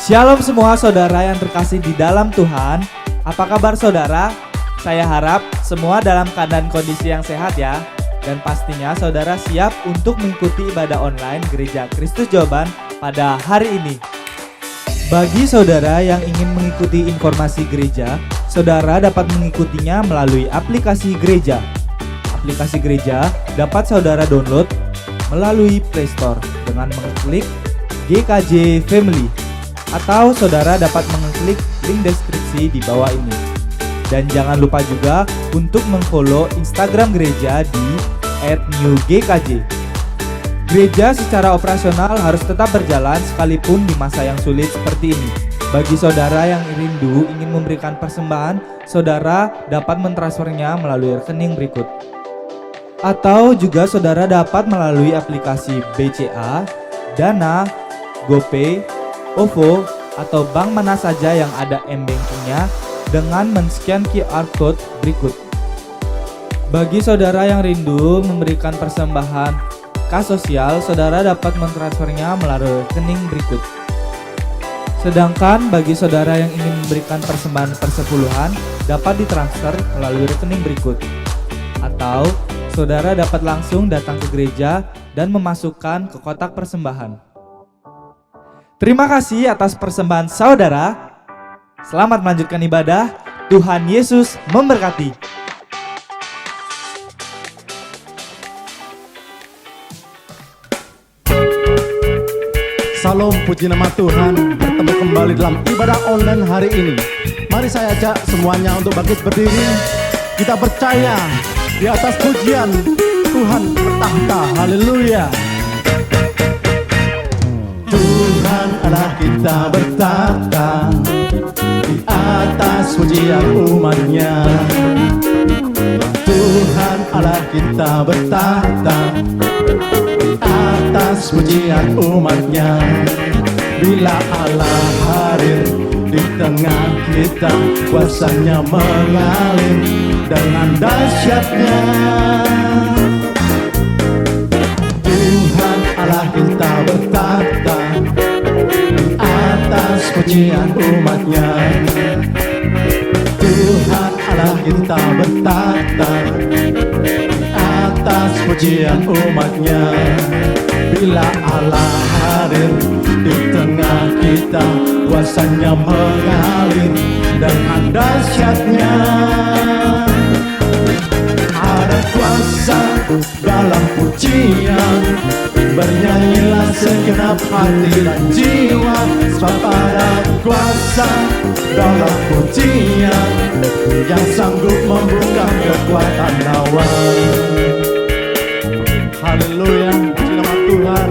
Shalom semua saudara yang terkasih di dalam Tuhan. Apa kabar saudara? Saya harap semua dalam keadaan kondisi yang sehat ya. Dan pastinya saudara siap untuk mengikuti ibadah online Gereja Kristus Jawaban pada hari ini. Bagi saudara yang ingin mengikuti informasi gereja, saudara dapat mengikutinya melalui aplikasi gereja. Aplikasi gereja dapat saudara download melalui Play Store dengan mengklik GKJ Family. Atau saudara dapat mengklik link deskripsi di bawah ini. Dan jangan lupa juga untuk mengfollow Instagram gereja di @newgkj. Gereja secara operasional harus tetap berjalan sekalipun di masa yang sulit seperti ini. Bagi saudara yang rindu ingin memberikan persembahan, saudara dapat mentransfernya melalui rekening berikut. Atau juga saudara dapat melalui aplikasi BCA, Dana, GoPay, OVO, atau bank mana saja yang ada m-bankingnya dengan men-scan QR code berikut. Bagi saudara yang rindu memberikan persembahan kas sosial, saudara dapat mentransfernya melalui rekening berikut. Sedangkan bagi saudara yang ingin memberikan persembahan persepuluhan, dapat ditransfer melalui rekening berikut. Atau saudara dapat langsung datang ke gereja dan memasukkan ke kotak persembahan. Terima kasih atas persembahan saudara. Selamat melanjutkan ibadah. Tuhan Yesus memberkati. Salam, puji nama Tuhan. Bertemu kembali dalam ibadah online hari ini. Mari saya ajak semuanya untuk bangkit berdiri. Kita percaya di atas pujian Tuhan bertahta. Haleluya. Tuhan Allah kita bertahta di atas pujian umat-Nya. Tuhan Allah kita bertahta di atas pujian umat-Nya. Bila Allah hadir di tengah kita, kuasanya mengalir dengan dahsyatnya. Tuhan Allah kita bertahta di atas pujian umat-Nya. Tuhan Allah kita bertahta di atas pujian umat-Nya. Bila Allah hadir di tengah kita, kuasanya mengalir dengan dahsyatnya. Ada kuasa dalam pujian, bernyanyilah segenap hati dan jiwa. Sebab ada kuasa dalam pujian yang sanggup membungkam kekuatan lawan. Haleluya, puji nama Tuhan.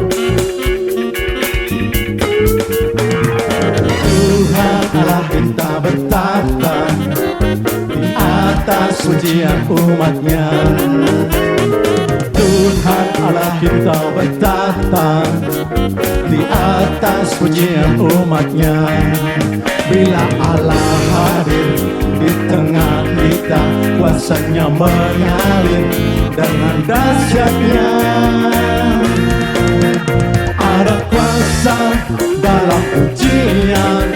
Tuhan Allah kita bertahta di atas pujian umat-Nya. Tuhan Allah kita bertahta di atas pujian umat-Nya. Bila Allah hadir di tengah kita, kuasanya mengalir dengan dahsyatnya. Ada kuasa dalam pujian,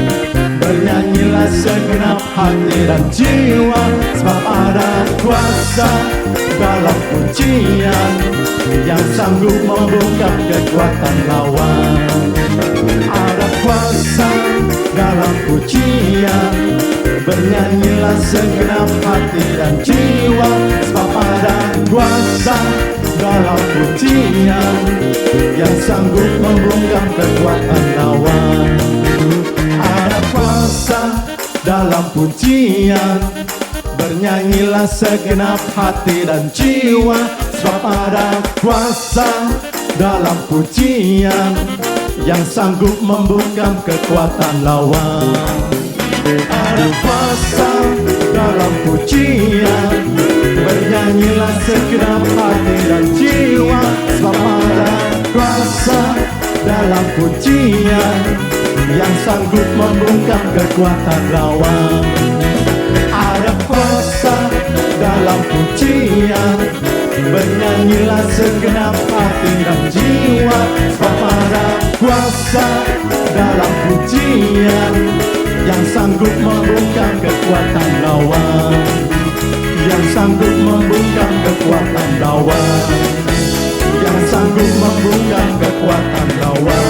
bernyanyilah segenap hati dan jiwa. Sebab ada kuasa dalam pujian yang sanggup membungkam kekuatan lawan. Ada kuasa dalam pujian, bernyanyilah segenap hati dan jiwa. Sebab ada kuasa dalam pujian yang sanggup membungkam kekuatan lawan. Ada kuasa dalam pujian, bernyanyilah segenap hati dan jiwa. Sebab ada kuasa dalam pujian yang sanggup membungkam kekuatan lawan. Ada kuasa dalam pujian, bernyanyilah segenap hati dan jiwa. Sebab ada kuasa dalam pujian yang sanggup membungkam kekuatan lawan. Ada kuasa dalam pujian, bernyanyilah segenap hati dan jiwa. Sebab ada kuasa dalam pujian sanggup membungkam kekuatan lawan, yang sanggup membungkam kekuatan lawan, yang sanggup membungkam kekuatan lawan.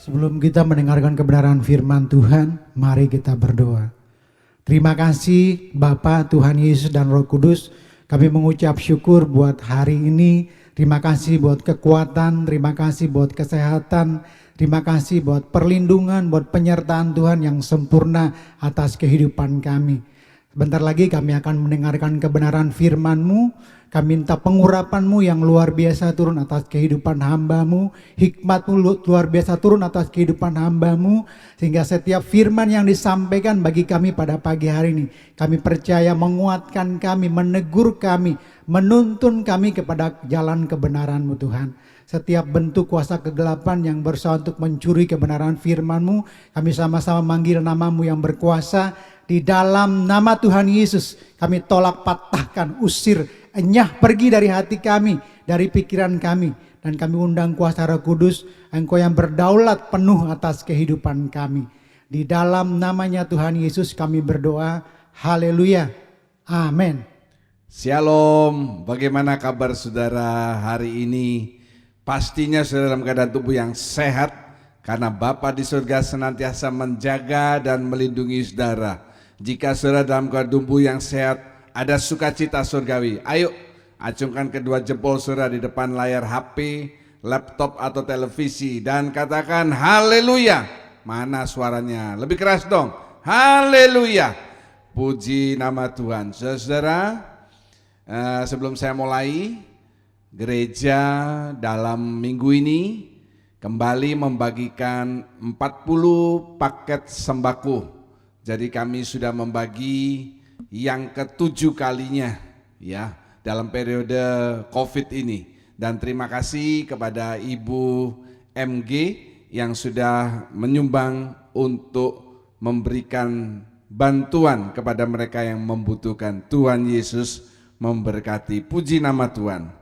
Sebelum kita mendengarkan kebenaran firman Tuhan, mari kita berdoa. Terima kasih Bapa, Tuhan Yesus dan Roh Kudus. Kami mengucap syukur buat hari ini. Terima kasih buat kekuatan, terima kasih buat kesehatan, terima kasih buat perlindungan, buat penyertaan Tuhan yang sempurna atas kehidupan kami. Sebentar lagi kami akan mendengarkan kebenaran firman-Mu. Kami minta pengurapan-Mu yang luar biasa turun atas kehidupan hamba-Mu. Hikmat-Mu luar biasa turun atas kehidupan hamba-Mu. Sehingga setiap firman yang disampaikan bagi kami pada pagi hari ini, kami percaya menguatkan kami, menegur kami, menuntun kami kepada jalan kebenaran-Mu Tuhan. Setiap bentuk kuasa kegelapan yang berusaha untuk mencuri kebenaran firman-Mu, kami sama-sama manggil nama-Mu yang berkuasa. Di dalam nama Tuhan Yesus, kami tolak, patahkan, usir, enyah pergi dari hati kami, dari pikiran kami. Dan kami undang kuasa Roh Kudus, Engkau yang berdaulat penuh atas kehidupan kami. Di dalam namanya Tuhan Yesus kami berdoa, haleluya, amin. Shalom, bagaimana kabar saudara hari ini? Pastinya saudara dalam keadaan tubuh yang sehat, karena Bapa di surga senantiasa menjaga dan melindungi saudara. Jika saudara dalam keadaan tubuh yang sehat, ada sukacita surgawi. Ayo, acungkan kedua jempol saudara di depan layar HP, laptop atau televisi dan katakan haleluya. Mana suaranya? Lebih keras dong. Haleluya. Puji nama Tuhan. Saudara, sebelum saya mulai, gereja dalam minggu ini kembali membagikan 40 paket sembako. Jadi kami sudah membagi yang ke-7 kalinya ya dalam periode COVID ini. Dan terima kasih kepada Ibu MG yang sudah menyumbang untuk memberikan bantuan kepada mereka yang membutuhkan. Tuhan Yesus memberkati. Puji nama Tuhan.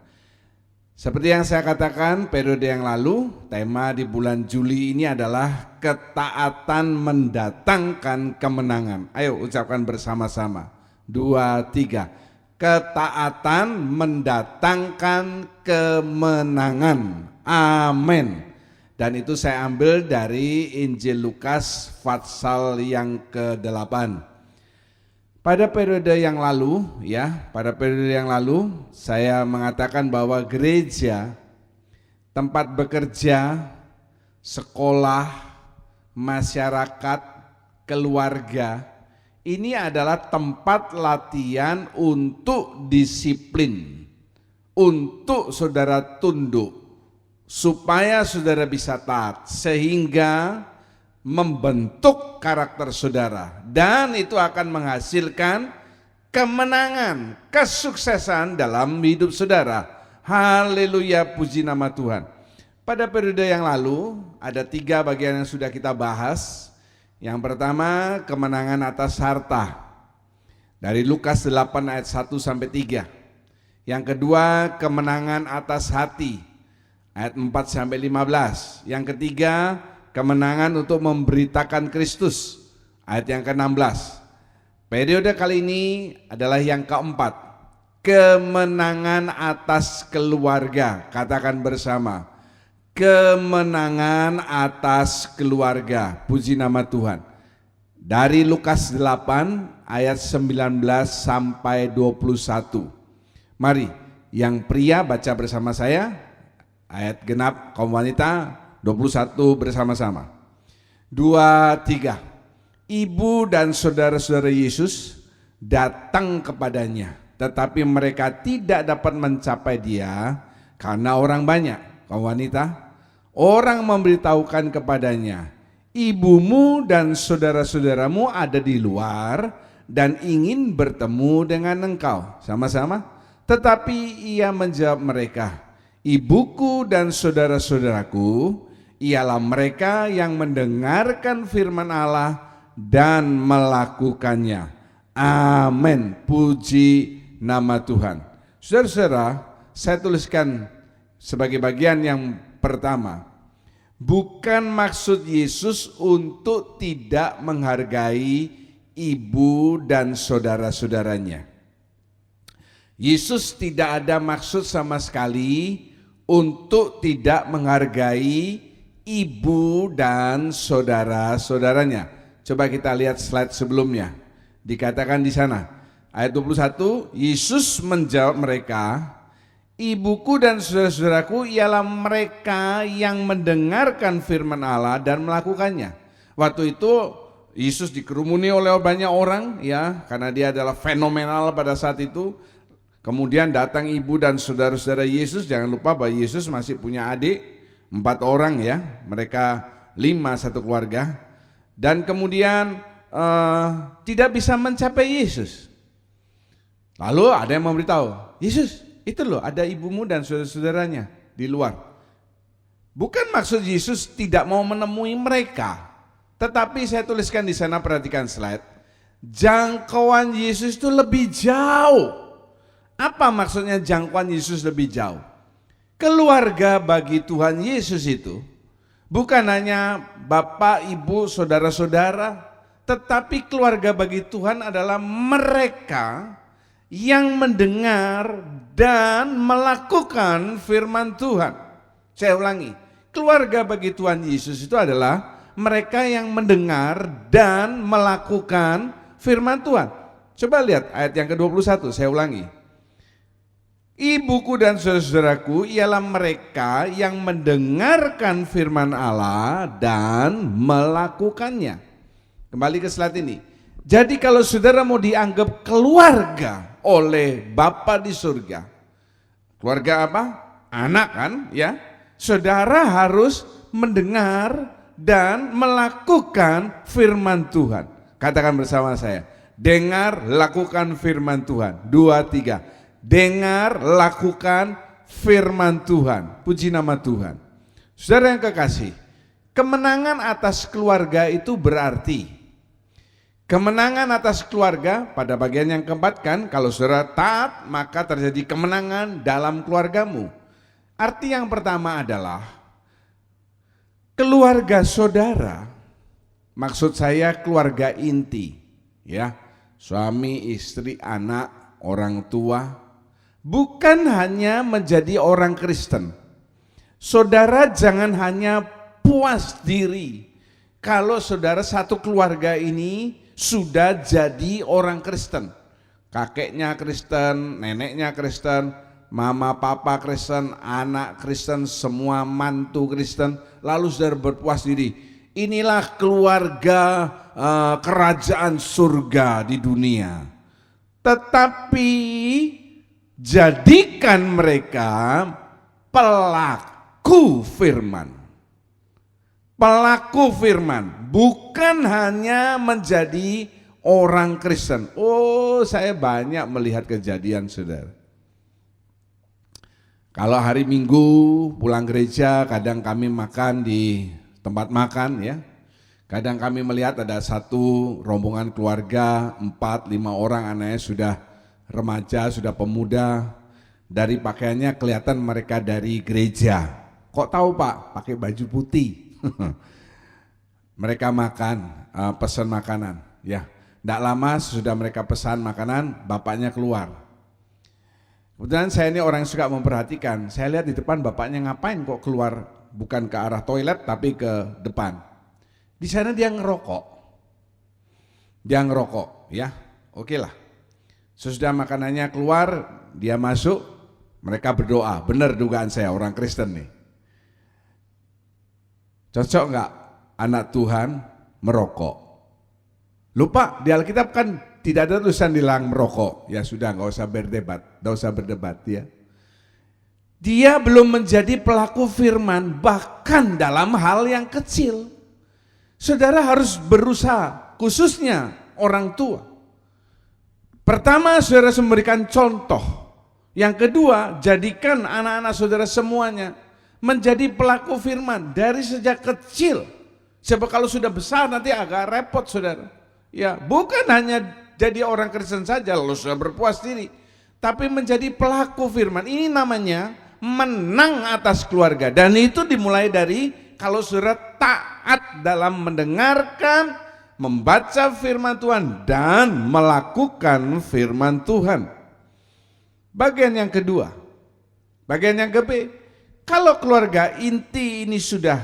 Seperti yang saya katakan periode yang lalu, tema di bulan Juli ini adalah ketaatan mendatangkan kemenangan. Ayo ucapkan bersama-sama. 2, 3. Ketaatan mendatangkan kemenangan. Amin. Dan itu saya ambil dari Injil Lukas pasal yang ke-8. Pada periode yang lalu saya mengatakan bahwa gereja, tempat bekerja, sekolah, masyarakat, keluarga, ini adalah tempat latihan untuk disiplin, untuk saudara tunduk, supaya saudara bisa taat, sehingga membentuk karakter saudara, dan itu akan menghasilkan kemenangan, kesuksesan dalam hidup saudara. Haleluya, puji nama Tuhan. Pada periode yang lalu ada 3 bagian yang sudah kita bahas. Yang pertama, kemenangan atas harta dari Lukas 8 ayat 1 sampai 3. Yang kedua, kemenangan atas hati ayat 4 sampai 15. Yang ketiga, kemenangan untuk memberitakan Kristus ayat yang ke-16. Periode kali ini adalah yang keempat, kemenangan atas keluarga. Katakan bersama, kemenangan atas keluarga. Puji nama Tuhan. Dari Lukas 8 ayat 19 sampai 21. Mari yang pria baca bersama saya, ayat genap, kaum wanita 21 bersama-sama. 2, 3. Ibu dan saudara-saudara Yesus datang kepadanya, tetapi mereka tidak dapat mencapai dia karena orang banyak. Kaum wanita, orang memberitahukan kepadanya, ibumu dan saudara-saudaramu ada di luar dan ingin bertemu dengan engkau. Sama-sama. Tetapi ia menjawab mereka, ibuku dan saudara-saudaraku ialah mereka yang mendengarkan firman Allah dan melakukannya. Amin. Puji nama Tuhan. Saudara-saudara, saya tuliskan sebagai bagian yang pertama. Bukan maksud Yesus untuk tidak menghargai ibu dan saudara-saudaranya. Yesus tidak ada maksud sama sekali untuk tidak menghargai ibu dan saudara-saudaranya. Coba kita lihat slide sebelumnya. Dikatakan di sana, ayat 21, Yesus menjawab mereka, ibuku dan saudara-saudaraku ialah mereka yang mendengarkan firman Allah dan melakukannya. Waktu itu Yesus dikerumuni oleh banyak orang, ya, karena dia adalah fenomenal pada saat itu. Kemudian datang ibu dan saudara-saudara Yesus. Jangan lupa bahwa Yesus masih punya adik 4 orang, ya, mereka 5 satu keluarga. Dan kemudian tidak bisa mencapai Yesus. Lalu ada yang memberitahu, Yesus, itu loh ada ibumu dan saudara-saudaranya di luar. Bukan maksud Yesus tidak mau menemui mereka, tetapi saya tuliskan di sana, perhatikan slide. Jangkauan Yesus itu lebih jauh. Apa maksudnya jangkauan Yesus lebih jauh? Keluarga bagi Tuhan Yesus itu bukan hanya bapak, ibu, saudara-saudara, tetapi keluarga bagi Tuhan adalah mereka yang mendengar dan melakukan firman Tuhan. Saya ulangi, keluarga bagi Tuhan Yesus itu adalah mereka yang mendengar dan melakukan firman Tuhan. Coba lihat ayat yang ke-21, saya ulangi. Ibuku dan saudara-saudaraku ialah mereka yang mendengarkan firman Allah dan melakukannya. Kembali ke slide ini. Jadi kalau saudara mau dianggap keluarga oleh Bapa di surga, keluarga apa? Anak kan, ya. Saudara harus mendengar dan melakukan firman Tuhan. Katakan bersama saya, dengar, lakukan firman Tuhan. 2, 3. Dengar, lakukan firman Tuhan. Puji nama Tuhan. Saudara yang kekasih, kemenangan atas keluarga itu berarti kemenangan atas keluarga pada bagian yang keempat kan, kalau saudara taat maka terjadi kemenangan dalam keluargamu. Arti yang pertama adalah keluarga saudara, maksud saya keluarga inti, ya, suami, istri, anak, orang tua, bukan hanya menjadi orang Kristen. Saudara jangan hanya puas diri kalau saudara satu keluarga ini sudah jadi orang Kristen. Kakeknya Kristen, neneknya Kristen, mama papa Kristen, anak Kristen, semua mantu Kristen, lalu saudara berpuas diri. Inilah keluarga kerajaan surga di dunia. Tetapi jadikan mereka pelaku firman. Pelaku firman, bukan hanya menjadi orang Kristen. Oh, saya banyak melihat kejadian, saudara. Kalau hari Minggu pulang gereja, kadang kami makan di tempat makan, ya. Kadang kami melihat ada satu rombongan keluarga, 4-5 orang, anaknya sudah remaja, sudah pemuda. Dari pakaiannya kelihatan mereka dari gereja. Kok tahu Pak? Pakai baju putih. Mereka makan, pesan makanan, ya. Tidak lama sudah mereka pesan makanan, bapaknya keluar. Kebetulan saya ini orang yang suka memperhatikan. Saya lihat di depan bapaknya ngapain kok keluar, bukan ke arah toilet tapi ke depan. Di sana dia ngerokok. Dia ngerokok, ya. Oke lah. Sesudah makanannya keluar, dia masuk, mereka berdoa. Benar dugaan saya, orang Kristen nih. Cocok enggak anak Tuhan merokok? Lupa di Alkitab kan tidak ada tulisan dilarang merokok. Ya sudah, enggak usah berdebat, ya. Dia belum menjadi pelaku firman bahkan dalam hal yang kecil. Saudara harus berusaha, khususnya orang tua. Pertama, saudara memberikan contoh. Yang kedua, jadikan anak-anak saudara semuanya menjadi pelaku firman dari sejak kecil. Sebab kalau sudah besar nanti agak repot, saudara. Ya, bukan hanya jadi orang Kristen saja lalu sudah berpuas diri, tapi menjadi pelaku firman. Ini namanya menang atas keluarga. Dan itu dimulai dari kalau saudara taat dalam mendengarkan, membaca firman Tuhan, dan melakukan firman Tuhan. Bagian yang kedua, bagian yang kedua, kalau keluarga inti ini sudah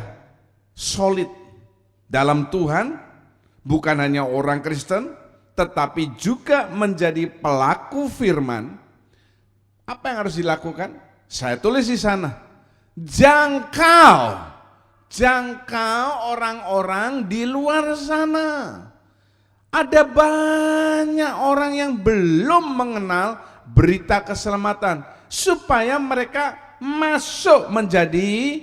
solid dalam Tuhan, bukan hanya orang Kristen, tetapi juga menjadi pelaku firman, apa yang harus dilakukan? Saya tulis di sana, jangkau orang-orang di luar sana. Ada banyak orang yang belum mengenal berita keselamatan, supaya mereka masuk menjadi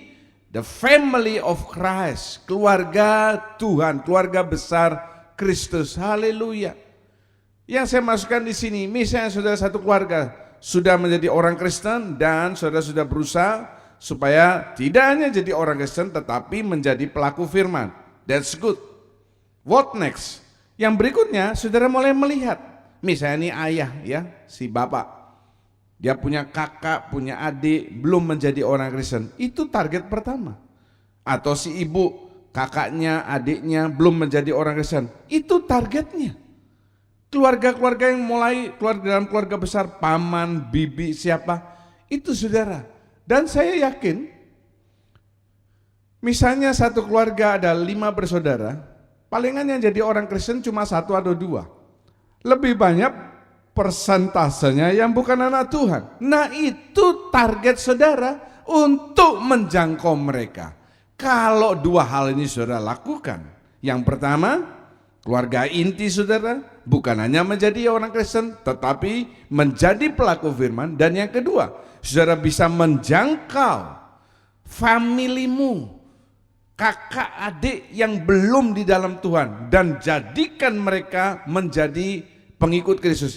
the family of Christ, keluarga Tuhan, keluarga besar Kristus. Haleluya. Yang saya masukkan di sini, misalnya saudara satu keluarga sudah menjadi orang Kristen dan saudara sudah berusaha supaya tidak hanya jadi orang Kristen tetapi menjadi pelaku firman. That's good. What next? Yang berikutnya saudara mulai melihat, misalnya ini ayah ya, si bapak, dia punya kakak, punya adik, belum menjadi orang Kristen. Itu target pertama. Atau si ibu, kakaknya, adiknya belum menjadi orang Kristen. Itu targetnya. Keluarga-keluarga yang mulai keluar dalam keluarga besar, paman, bibi, siapa, itu saudara. Dan saya yakin, misalnya satu keluarga ada 5 bersaudara, palingan yang jadi orang Kristen cuma 1 atau 2. Lebih banyak persentasenya yang bukan anak Tuhan. Nah itu target saudara untuk menjangkau mereka. Kalau 2 hal ini saudara lakukan, yang pertama, keluarga inti saudara bukan hanya menjadi orang Kristen tetapi menjadi pelaku firman. Dan yang kedua, saudara bisa menjangkau familimu, kakak adik yang belum di dalam Tuhan, dan jadikan mereka menjadi pengikut Kristus.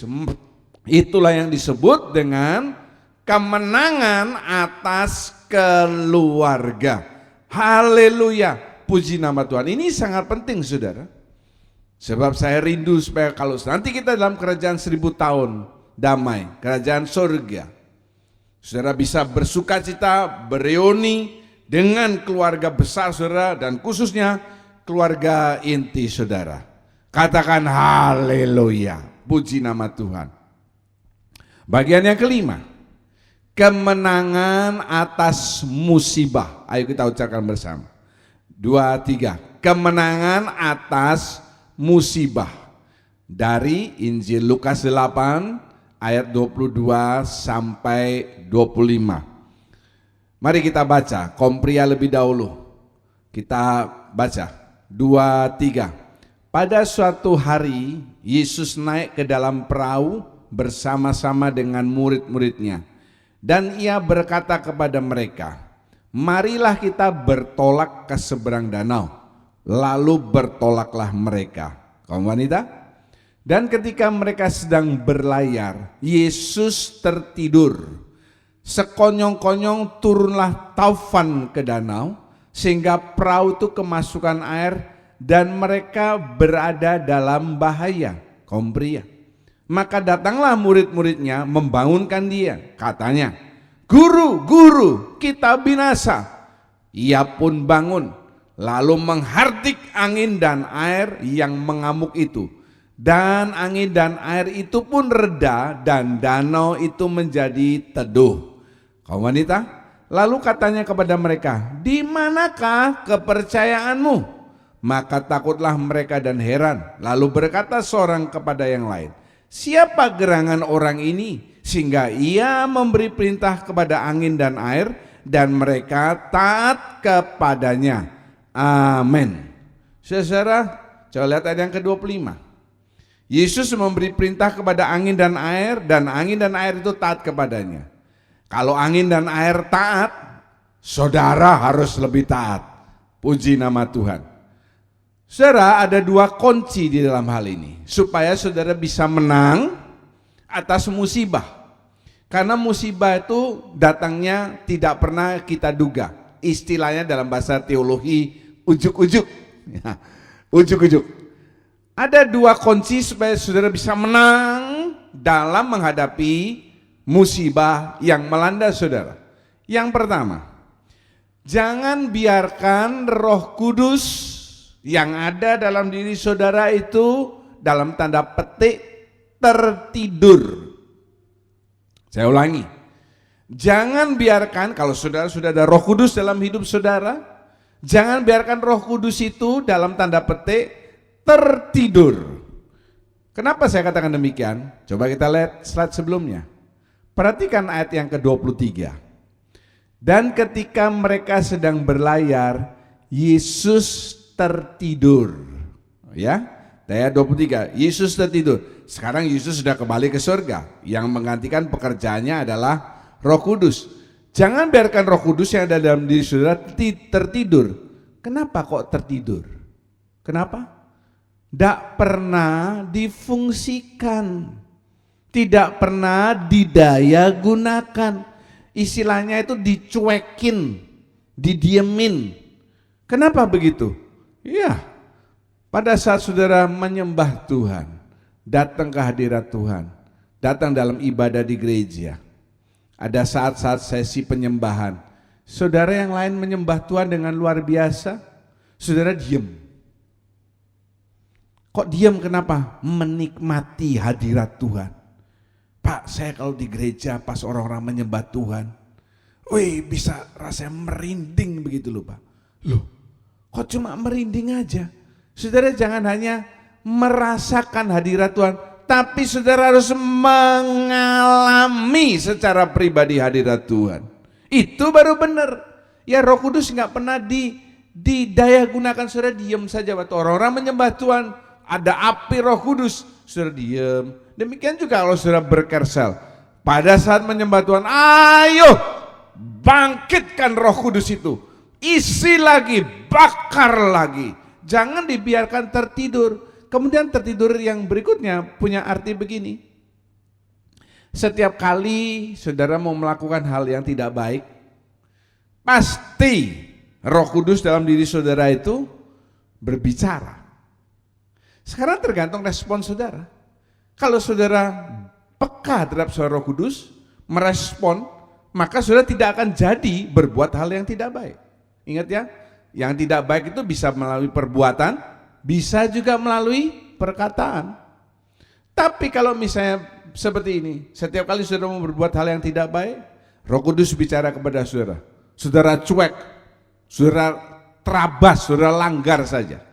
Itulah yang disebut dengan kemenangan atas keluarga. Haleluya, puji nama Tuhan. Ini sangat penting saudara. Sebab saya rindu supaya kalau nanti kita dalam kerajaan 1000 tahun damai, kerajaan surga, saudara bisa bersukacita, bereuni dengan keluarga besar saudara, dan khususnya keluarga inti saudara. Katakan haleluya, puji nama Tuhan. Bagian yang kelima, kemenangan atas musibah. Ayo kita ucapkan bersama. 2, 3. Kemenangan atas musibah. Dari Injil Lukas 8 ayat 22 sampai 25. Mari kita baca, Kompria lebih dahulu. Kita baca 2, 3. Pada suatu hari Yesus naik ke dalam perahu bersama-sama dengan murid-muridnya, dan ia berkata kepada mereka, marilah kita bertolak ke seberang danau. Lalu bertolaklah mereka. Kaum wanita? Dan ketika mereka sedang berlayar, Yesus tertidur. Sekonyong-konyong turunlah taufan ke danau, sehingga perahu itu kemasukan air dan mereka berada dalam bahaya. Kaum pria. Maka datanglah murid-muridnya membangunkan dia. Katanya, Guru, Guru, kita binasa. Ia pun bangun, lalu menghardik angin dan air yang mengamuk itu. Dan angin dan air itu pun reda dan danau itu menjadi teduh. Kaum wanita, lalu katanya kepada mereka, di manakah kepercayaanmu? Maka takutlah mereka dan heran. Lalu berkata seorang kepada yang lain, siapa gerangan orang ini sehingga ia memberi perintah kepada angin dan air dan mereka taat kepadanya. Amin. Saudara, coba lihat ayat yang ke-25. Yesus memberi perintah kepada angin dan air itu taat kepadanya. Kalau angin dan air taat, saudara harus lebih taat. Puji nama Tuhan. Saudara, ada 2 kunci di dalam hal ini supaya saudara bisa menang atas musibah. Karena musibah itu datangnya tidak pernah kita duga. Istilahnya dalam bahasa teologi ujuk-ujuk. Ya, ujuk-ujuk. Ada 2 kunci supaya saudara bisa menang dalam menghadapi musibah yang melanda saudara. Yang pertama, jangan biarkan Roh Kudus yang ada dalam diri saudara itu dalam tanda petik tertidur. Saya ulangi, jangan biarkan, kalau saudara sudah ada Roh Kudus dalam hidup saudara, jangan biarkan Roh Kudus itu dalam tanda petik tertidur. Kenapa saya katakan demikian? Coba kita lihat slide sebelumnya. Perhatikan ayat yang ke-23. Dan ketika mereka sedang berlayar, Yesus tertidur. Ya, ayat 23, Yesus tertidur. Sekarang Yesus sudah kembali ke surga. Yang menggantikan pekerjaannya adalah Roh Kudus. Jangan biarkan Roh Kudus yang ada dalam diri saudara tertidur. Kenapa kok tertidur? Kenapa? Tidak pernah difungsikan, tidak pernah didaya gunakan. Istilahnya itu dicuekin, didiemin. Kenapa begitu? Iya, pada saat saudara menyembah Tuhan, datang ke hadirat Tuhan, datang dalam ibadah di gereja, ada saat-saat sesi penyembahan, saudara yang lain menyembah Tuhan dengan luar biasa, saudara diem. Kok diam kenapa? Menikmati hadirat Tuhan. Pak, saya kalau di gereja pas orang-orang menyembah Tuhan, wih bisa rasanya merinding begitu loh Pak. Loh, kok cuma merinding aja? Saudara jangan hanya merasakan hadirat Tuhan, tapi saudara harus mengalami secara pribadi hadirat Tuhan. Itu baru benar. Ya Roh Kudus nggak pernah didaya gunakan, saudara diam saja waktu orang-orang menyembah Tuhan. Ada api Roh Kudus, saudara diam. Demikian juga kalau saudara berkersel. Pada saat menyembah Tuhan, ayo bangkitkan Roh Kudus itu. Isi lagi, bakar lagi. Jangan dibiarkan tertidur. Kemudian tertidur yang berikutnya punya arti begini. Setiap kali saudara mau melakukan hal yang tidak baik, pasti Roh Kudus dalam diri saudara itu berbicara. Sekarang tergantung respon saudara. Kalau saudara peka terhadap suara Roh Kudus, merespon, maka saudara tidak akan jadi berbuat hal yang tidak baik. Ingat ya, yang tidak baik itu bisa melalui perbuatan, bisa juga melalui perkataan. Tapi kalau misalnya seperti ini, setiap kali saudara mau berbuat hal yang tidak baik, Roh Kudus bicara kepada saudara, saudara cuek, saudara terabas, saudara langgar saja.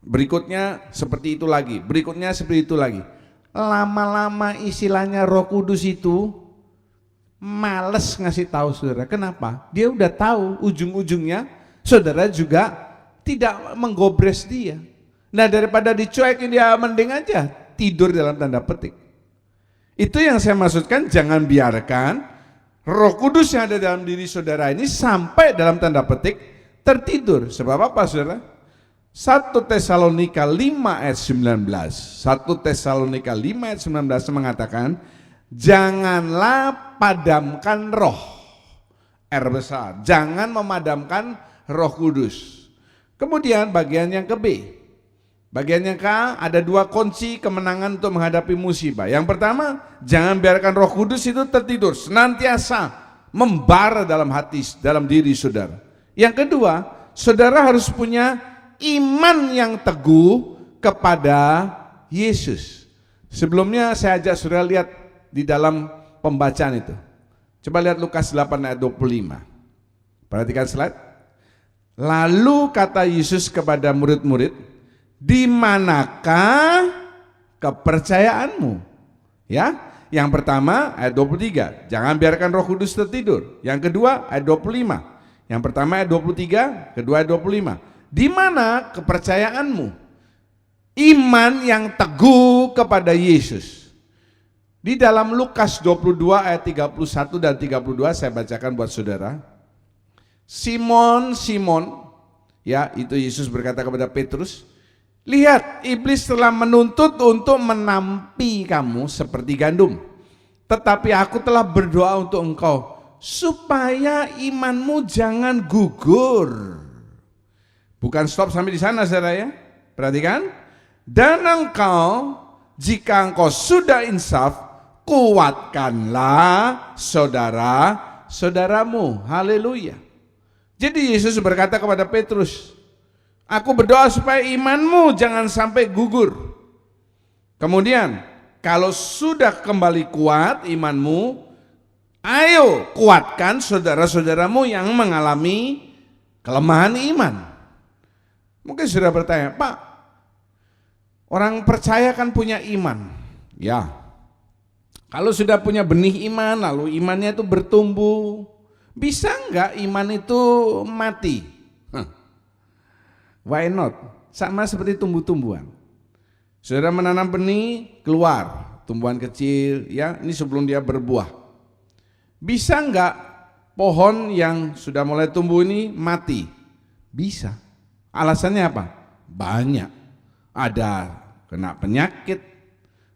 Berikutnya seperti itu lagi, berikutnya seperti itu lagi. Lama-lama istilahnya Roh Kudus itu males ngasih tahu saudara. Kenapa? Dia udah tahu ujung-ujungnya saudara juga tidak menggobres dia. Nah daripada dicuekin dia mending aja tidur dalam tanda petik. Itu yang saya maksudkan, jangan biarkan Roh Kudus yang ada dalam diri saudara ini sampai dalam tanda petik tertidur. Sebab apa saudara? 1 Tesalonika 5 ayat 19. 1 Tesalonika 5 ayat 19 mengatakan, janganlah padamkan roh. R besar. Jangan memadamkan Roh Kudus. Kemudian bagian yang ke B. Bagian yang K, ada dua kunci kemenangan untuk menghadapi musibah. Yang pertama, jangan biarkan Roh Kudus itu tertidur, senantiasa membara dalam hati, dalam diri saudara. Yang kedua, saudara harus punya iman yang teguh kepada Yesus. Sebelumnya saya ajak saudara lihat di dalam pembacaan itu. Coba lihat Lukas 8 ayat 25. Perhatikan slide. Lalu kata Yesus kepada murid-murid, di manakah kepercayaanmu? Ya, yang pertama ayat 23, jangan biarkan Roh Kudus tertidur. Yang kedua ayat 25. Yang pertama ayat 23, kedua ayat 25. Di mana kepercayaanmu? Iman yang teguh kepada Yesus. Di dalam Lukas 22 ayat 31 dan 32 saya bacakan buat saudara. Simon, Simon, ya itu Yesus berkata kepada Petrus, lihat iblis telah menuntut untuk menampi kamu seperti gandum. Tetapi aku telah berdoa untuk engkau supaya imanmu jangan gugur. Bukan stop sampai di sana saudara ya. Perhatikan. Dan engkau, jika engkau sudah insaf, kuatkanlah saudaramu. Haleluya. Jadi Yesus berkata kepada Petrus, aku berdoa supaya imanmu jangan sampai gugur. Kemudian kalau sudah kembali kuat imanmu, ayo kuatkan saudara-saudaramu yang mengalami kelemahan iman. Mungkin sudah bertanya, Pak, orang percaya kan punya iman. Ya, kalau sudah punya benih iman, lalu imannya itu bertumbuh, bisa enggak iman itu mati? Why not? Sama seperti tumbuh-tumbuhan. Saudara menanam benih, keluar tumbuhan kecil, ya, ini sebelum dia berbuah. Bisa enggak pohon yang sudah mulai tumbuh ini mati? Bisa. Alasannya apa? Banyak. Ada kena penyakit,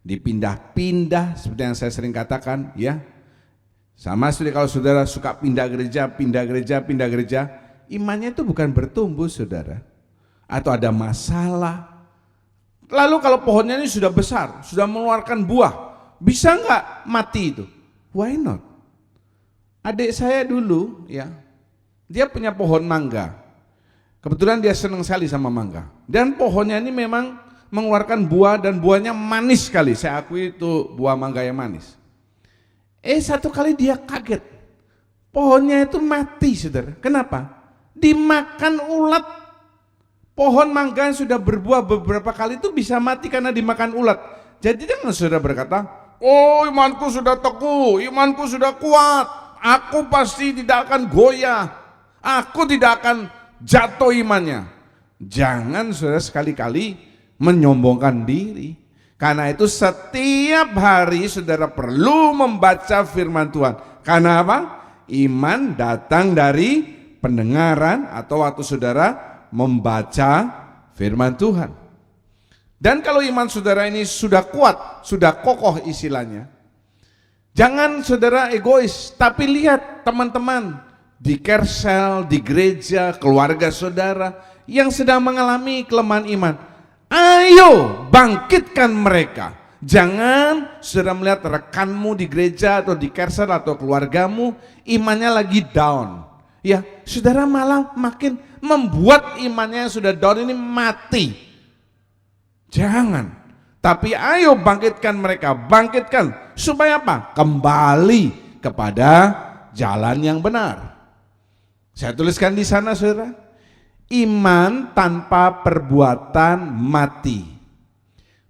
dipindah-pindah, seperti yang saya sering katakan, ya. Sama seperti kalau saudara suka pindah gereja, imannya itu bukan bertumbuh, saudara. Atau ada masalah. Lalu kalau pohonnya ini sudah besar, sudah mengeluarkan buah, bisa enggak mati itu? Why not? Adik saya dulu, ya, dia punya pohon mangga. Kebetulan dia senang sekali sama mangga. Dan pohonnya ini memang mengeluarkan buah dan buahnya manis sekali. Saya akui itu buah mangga yang manis. Satu kali dia kaget, pohonnya itu mati, saudara. Kenapa? Dimakan ulat. Pohon mangga yang sudah berbuah beberapa kali itu bisa mati karena dimakan ulat. Jadi jangan saudara berkata, oh imanku sudah teguh, imanku sudah kuat, aku pasti tidak akan goyah, aku tidak akan jatuh imannya. Jangan saudara sekali-kali menyombongkan diri. Karena itu setiap hari saudara perlu membaca firman Tuhan. Karena apa? Iman datang dari pendengaran atau waktu saudara membaca firman Tuhan. Dan kalau iman saudara ini sudah kuat, sudah kokoh istilahnya, jangan saudara egois, tapi lihat teman-teman di Kersel, di gereja, keluarga saudara yang sedang mengalami kelemahan iman. Ayo bangkitkan mereka. Jangan saudara melihat rekanmu di gereja atau di Kersel atau keluargamu imannya lagi down. Ya, saudara malah makin membuat imannya yang sudah down ini mati. Jangan. Tapi ayo bangkitkan mereka, bangkitkan supaya apa? Kembali kepada jalan yang benar. Saya tuliskan di sana saudara. Iman tanpa perbuatan mati.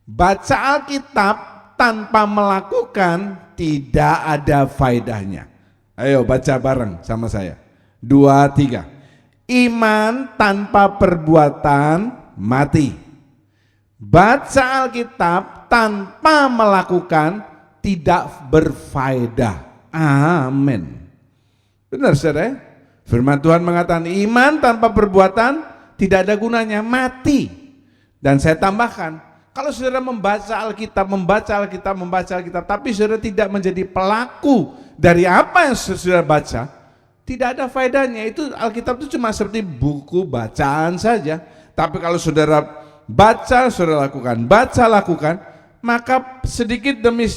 Baca Alkitab tanpa melakukan tidak ada faedahnya. Ayo baca bareng sama saya. 2, 3. Iman tanpa perbuatan mati. Baca Alkitab tanpa melakukan tidak berfaedah. Amin. Benar saudara? Firman Tuhan mengatakan iman tanpa perbuatan tidak ada gunanya, mati. Dan saya tambahkan, kalau saudara membaca Alkitab, tapi saudara tidak menjadi pelaku dari apa yang saudara baca, tidak ada faedahnya. Itu Alkitab itu cuma seperti buku bacaan saja. Tapi kalau saudara baca, saudara lakukan, maka sedikit demi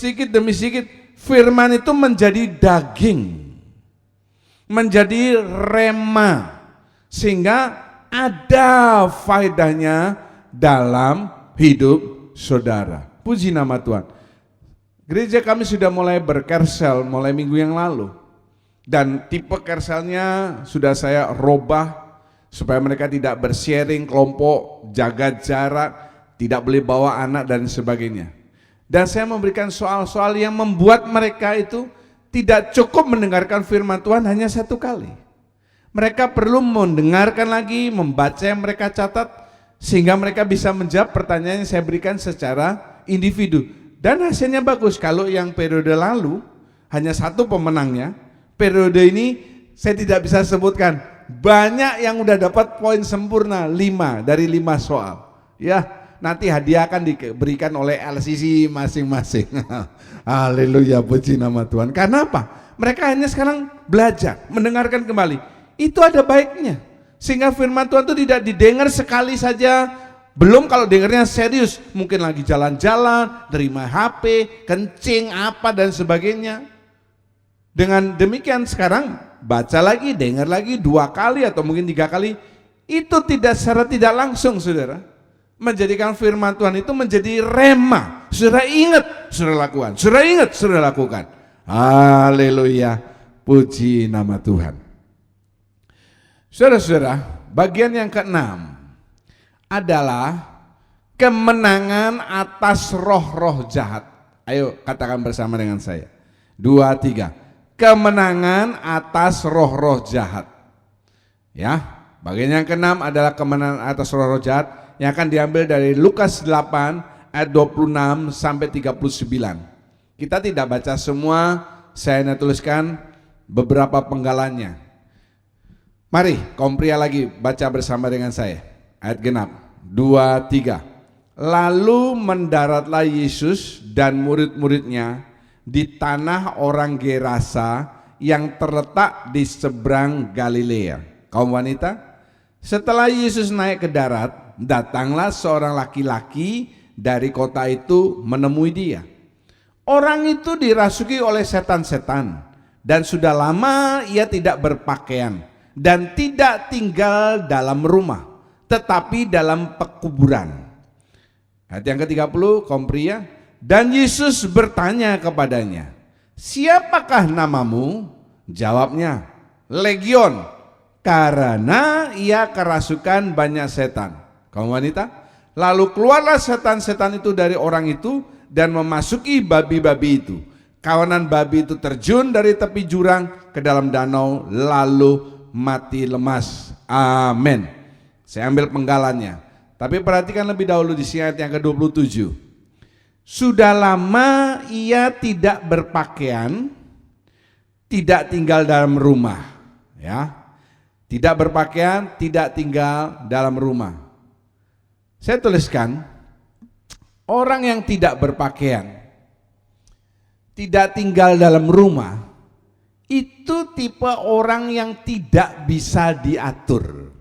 sedikit firman itu menjadi daging, menjadi rema, sehingga ada faedahnya dalam hidup saudara. Puji nama Tuhan. Gereja kami sudah mulai berkersel mulai minggu yang lalu, dan tipe kerselnya sudah saya robah supaya mereka tidak bersharing kelompok, jaga jarak, tidak boleh bawa anak dan sebagainya. Dan saya memberikan soal-soal yang membuat mereka itu tidak cukup mendengarkan firman Tuhan hanya satu kali. Mereka perlu mendengarkan lagi, membaca yang mereka catat, sehingga mereka bisa menjawab pertanyaan yang saya berikan secara individu. Dan hasilnya bagus. Kalau yang periode lalu hanya satu pemenangnya, periode ini saya tidak bisa sebutkan. Banyak yang udah dapat poin sempurna 5 dari 5 soal. Ya, nanti hadiah akan diberikan oleh LCC masing-masing. Haleluya, puji nama Tuhan. Karena apa? Mereka hanya sekarang belajar, mendengarkan kembali. Itu ada baiknya. Sehingga firman Tuhan itu tidak didengar sekali saja. Belum kalau dengarnya serius, mungkin lagi jalan-jalan, terima HP, kencing apa dan sebagainya. Dengan demikian sekarang baca lagi, dengar lagi 2 kali atau mungkin 3 kali, itu tidak secara tidak langsung saudara menjadikan firman Tuhan itu menjadi rema. Saudara ingat, saudara lakukan. Saudara ingat, saudara lakukan. Haleluya, puji nama Tuhan. Saudara-saudara, bagian yang keenam adalah kemenangan atas roh-roh jahat. Ayo katakan bersama dengan saya. 2, 3. Kemenangan atas roh-roh jahat. Ya, bagian yang keenam adalah kemenangan atas roh-roh jahat yang akan diambil dari Lukas 8 ayat 26 sampai 39. Kita tidak baca semua, saya hanya tuliskan beberapa penggalannya. Mari, kaum pria lagi baca bersama dengan saya. Ayat genap, 2, 3. Lalu mendaratlah Yesus dan murid-muridnya di tanah orang Gerasa yang terletak di seberang Galilea. Kaum wanita, setelah Yesus naik ke darat, datanglah seorang laki-laki dari kota itu menemui dia. Orang itu dirasuki oleh setan-setan dan sudah lama ia tidak berpakaian dan tidak tinggal dalam rumah, tetapi dalam pekuburan. Ayat yang ke-30, kaum pria, dan Yesus bertanya kepadanya, siapakah namamu? Jawabnya, Legion, karena ia kerasukan banyak setan. Kaum wanita, lalu keluarlah setan-setan itu dari orang itu dan memasuki babi-babi itu. Kawanan babi itu terjun dari tepi jurang ke dalam danau lalu mati lemas. Amin. Saya ambil penggalannya. Tapi perhatikan lebih dahulu di ayat yang ke-27. Sudah lama ia tidak berpakaian, tidak tinggal dalam rumah, ya. Tidak berpakaian, tidak tinggal dalam rumah. Saya tuliskan, orang yang tidak berpakaian, tidak tinggal dalam rumah, itu tipe orang yang tidak bisa diatur.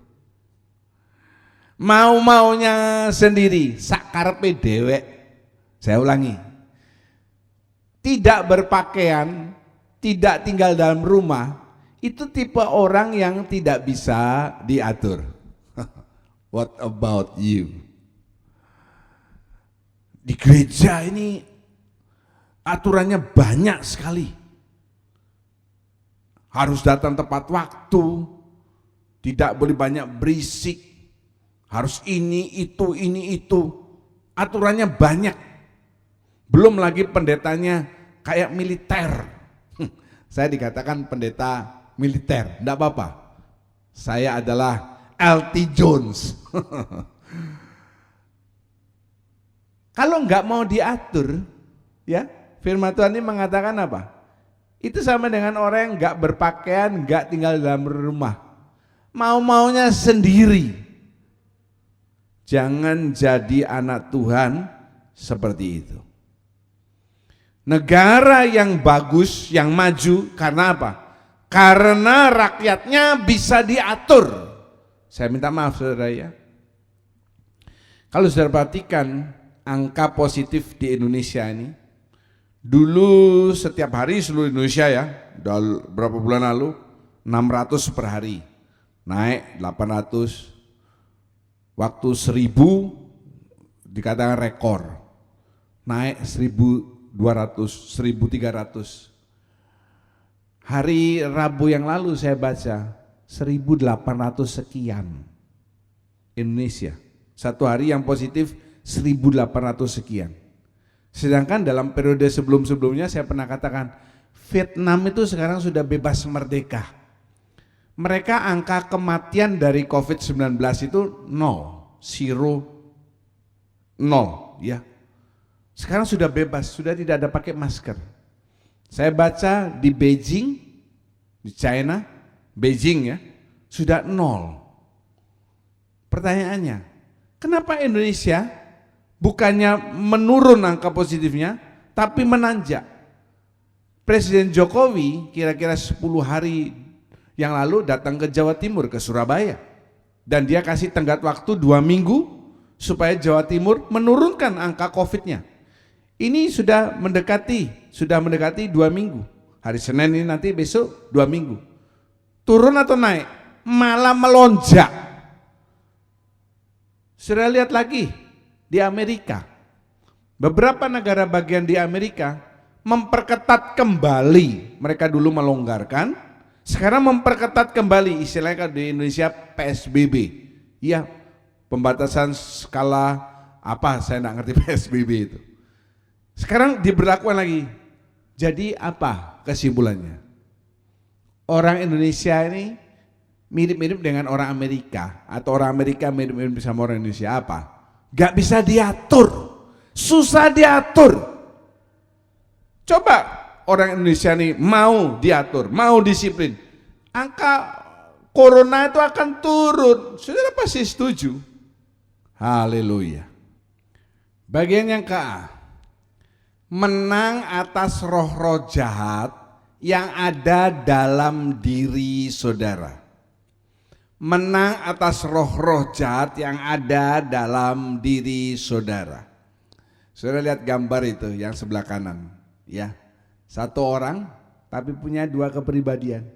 Mau-maunya sendiri, sakarepe dewek. Saya ulangi, tidak berpakaian, tidak tinggal dalam rumah, itu tipe orang yang tidak bisa diatur. What about you? Di gereja ini aturannya banyak sekali. Harus datang tepat waktu, tidak boleh banyak berisik, harus ini itu, aturannya banyak. Belum lagi pendetanya kayak militer. Saya dikatakan pendeta militer, enggak apa-apa. Saya adalah LT Jones. Kalau enggak mau diatur, ya, firman Tuhan ini mengatakan apa? Itu sama dengan orang yang enggak berpakaian, enggak tinggal dalam rumah. Mau-maunya sendiri. Jangan jadi anak Tuhan seperti itu. Negara yang bagus, yang maju, karena apa? Karena rakyatnya bisa diatur. Saya minta maaf saudara ya. Kalau saudara perhatikan angka positif di Indonesia ini, dulu setiap hari seluruh Indonesia ya, berapa bulan lalu 600 per hari, naik 800, waktu 1000 dikatakan rekor, naik 1200, 1300. Hari Rabu yang lalu saya baca 1800 sekian Indonesia. Satu hari yang positif 1800 sekian. Sedangkan dalam periode sebelum-sebelumnya saya pernah katakan Vietnam itu sekarang sudah bebas merdeka. Mereka angka kematian dari COVID-19 itu 0 ya. Sekarang sudah bebas, sudah tidak ada pakai masker. Saya baca di Beijing, di China, Beijing ya, sudah 0. Pertanyaannya, kenapa Indonesia bukannya menurun angka positifnya, tapi menanjak? Presiden Jokowi kira-kira 10 hari yang lalu datang ke Jawa Timur, ke Surabaya. Dan dia kasih tenggat waktu 2 minggu supaya Jawa Timur menurunkan angka COVID-nya. Ini sudah mendekati 2 minggu. Hari Senin ini nanti besok 2 minggu. Turun atau naik? Malah melonjak. Sudah lihat lagi di Amerika. Beberapa negara bagian di Amerika memperketat kembali. Mereka dulu melonggarkan, sekarang memperketat kembali. Istilahnya di Indonesia PSBB. Ya, pembatasan skala apa, saya enggak ngerti PSBB itu. Sekarang diberlakukan lagi. Jadi apa kesimpulannya? Orang Indonesia ini mirip-mirip dengan orang Amerika, atau orang Amerika mirip-mirip sama orang Indonesia. Apa? Gak bisa diatur, susah diatur. Coba orang Indonesia ini mau diatur, mau disiplin, angka corona itu akan turun. Saudara pasti setuju. Haleluya. Bagian yang ke-A, menang atas roh-roh jahat yang ada dalam diri saudara. Menang atas roh-roh jahat yang ada dalam diri saudara. Saudara lihat gambar itu yang sebelah kanan, ya. Satu orang tapi punya 2 kepribadian.